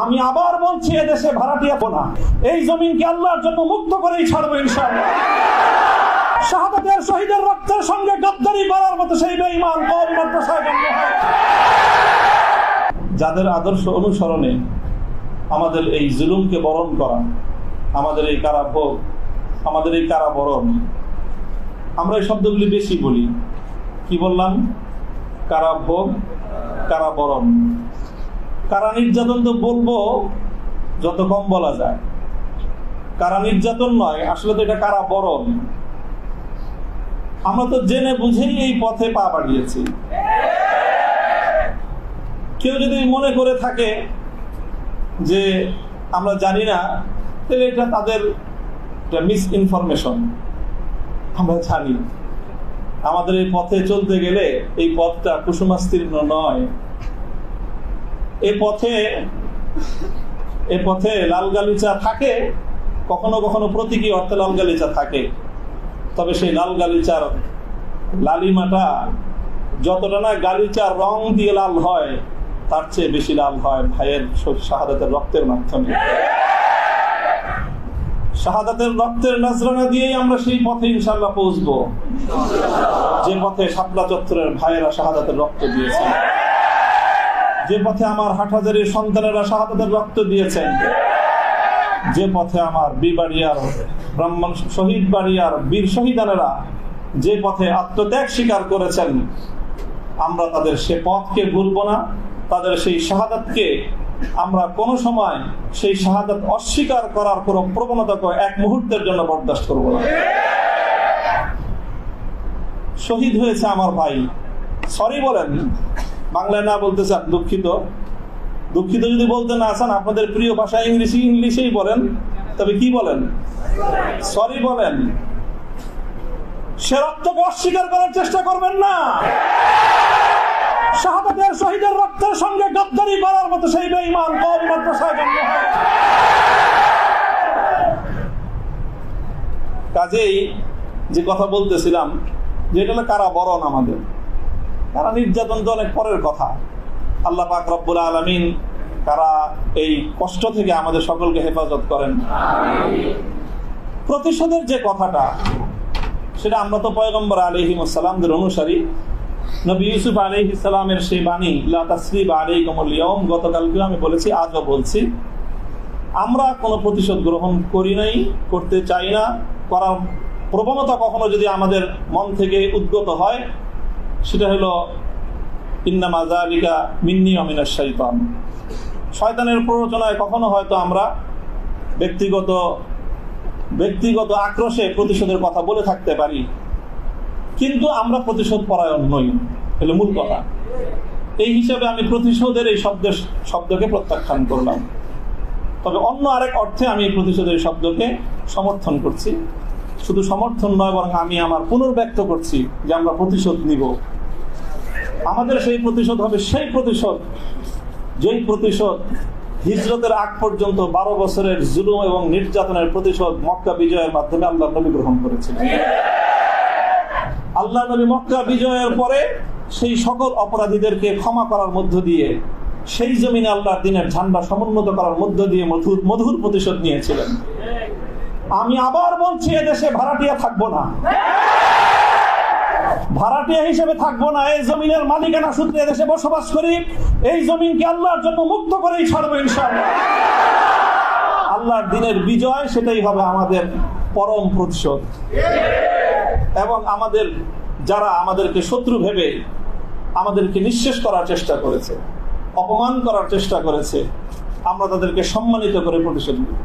আমি আবার বলছি, এদেশে ভাড়াটিয়া না, এই জমিনকে আল্লাহর জন্য মুক্ত করেই ছাড়বো ইনশাআল্লাহ। শাহাদাতের শহীদের রক্তের সঙ্গে গাদ্দারি করার মতো সেই বেঈমান কওম মাদ্রাসায় জন্ম হয়। যাদের আদর্শ অনুসরণে আমাদের এই জুলুমকে বরণ করা, আমাদের এই কারাভোগ, আমাদের এই কারাবরণ, আমরা এই শব্দগুলি বেশি বলি। কি বললাম? কারাভোগ, কারাবরণ। কারা নির্যাতন তো বলবো যত কম বলা যায়। কারা নির্যাতন নয়, আসলে তো এটা কারাবরণ। আমরা তো জেনে বুঝেই এই পথে পা বাড়িয়েছি। কেউ যদি মনে করে থাকে যে আমরা জানি না, তাহলে এটা তাদের মিস ইনফরমেশন। আমরা জানি আমাদের এই পথে চলতে গেলে এই পথটা কুসুমাস্তীর্ণ নয়। এ পথে লাল গালিচা থাকে, কখনো কখনো প্রতীকী অর্থে লাল গালিচা থাকে। তবে সেই লাল গালিচার লালিমাটা যতটা না গালিচার রং দিয়ে লাল হয়, তার চেয়ে বেশি লাল হয় ভাইয়ের শাহাদাতের রক্তের মাধ্যমে। শাহাদাতের রক্তের নজরানা দিয়েই আমরা সেই পথে ইনশাআল্লাহ পৌঁছবো, যে পথে শাপলা চত্বরের ভাইয়েরা শাহাদাতের রক্ত দিয়েছেন, যে পথে আমার হাটহাজারীর সন্তানেরা শাহাদাতের রক্ত দিয়েছেন, যে পথে আমার বিবাড়িয়ার ব্রাহ্মণ শহীদ বাড়িয়ার বীর শহীদানেরা যে পথে আত্মত্যাগ স্বীকার করেছেন, আমরা তাদের সে পথকে ভুলবো না। তাদের সেই শাহাদাতকে আমরা কোনো সময় সেই শাহাদাত অস্বীকার করার কোনো প্রবণতাকে এক মুহূর্তের জন্য বরদাস্ত করব না। শহীদ হয়েছে আমার ভাই, সরি বলেন। বাংলায় না বলতে চান দুঃখিত, দুঃখিত যদি বলতে না চান, আপনাদের প্রিয় ভাষা ইংলিশেই বলেন। তবে কি বলেন? সরি বলেন। সে রক্তকে অস্বীকার করার চেষ্টা করবেন না। শাহাদাতের শহীদের রক্তের সঙ্গে গাদ্দারি করার মতো সেই বেঈমান কওম মাদ্রাসায় জন্ম হয়। কাজেই যে কথা বলতেছিলাম, যেটা হলো কারাবরণ। আমাদের কারা নির্যাতন তো অনেক পরের কথা। আল্লাহ পাক রব্বুল আলামিন কারা এই কষ্ট থেকে আমাদের সকলকে হেফাজত করেন। প্রতিশোধের যে কথাটা, সেটা আমরা তো পয়গম্বর আলাইহিস সালামদের অনুসারী। নবী ইউসুফ আলাইহিস সালামের সেই বাণী, লা তাসরিবা আলাইকুমুল ইয়াউম, গতকালকে আমি বলেছি, আজও বলছি, আমরা কোনো প্রতিশোধ গ্রহণ করি নাই, করতে চাই না। করার প্রবণতা কখনো যদি আমাদের মন থেকে উদ্গত হয়, সেটা হলো ইন্নামা যালিকা মিন্নী ওয়া মিনাশ শাইতান। শয়তানের প্ররোচনায় কখনো হয়তো আমরা ব্যক্তিগত আক্রোশে প্রতিশোধের কথা বলে থাকতে পারি, কিন্তু আমরা প্রতিশোধ পরায়ণ নই, হলো মূল কথা। এই হিসাবে আমি প্রতিশোধের এই শব্দকে প্রত্যাখ্যান করলাম। তবে অন্য আরেক অর্থে আমি এই প্রতিশোধের শব্দকে সমর্থন করছি। শুধু সমর্থন নয়, বরং আমি আমার পুনর্ব্যক্ত করছি যে আমরা প্রতিশোধ নিব। আমাদের সেই প্রতিশোধ হবে সেই প্রতিশোধ, যেই প্রতিশোধ হিজরতের আগ পর্যন্ত 12 বছরের জুলুম এবং নির্যাতনের প্রতিশোধ মক্কা বিজয়ের মাধ্যমে আল্লাহ নবী গ্রহণ করেছিলেন। আল্লাহ নবী মক্কা বিজয়ের পরে সেই সকল অপরাধীদেরকে ক্ষমা করার মধ্য দিয়ে, সেই জমিনে আল্লাহর দ্বীনের ঝান্ডা সমুন্নত করার মধ্য দিয়ে মধুর প্রতিশোধ নিয়েছিলেন। আমি আবার বলছি, এদেশে ভাড়াটিয়া থাকবো না, ভাড়াটিয়া হিসেবে থাকবো না। এই জমিনের মালিকানা সূত্রে এদেশে বসবাস করি, এই জমিনকে আল্লাহর জন্য মুক্ত করেই ছাড়বো ইনশাআল্লাহ। আল্লাহর দ্বীনের বিজয়, সেটাই হবে আমাদের পরম প্রতিশোধ। এবং যারা আমাদেরকে শত্রু ভেবে আমাদেরকে নিঃশেষ করার চেষ্টা করেছে, অপমান করার চেষ্টা করেছে, আমরা তাদেরকে সম্মানিত করে প্রতিশোধ নেব।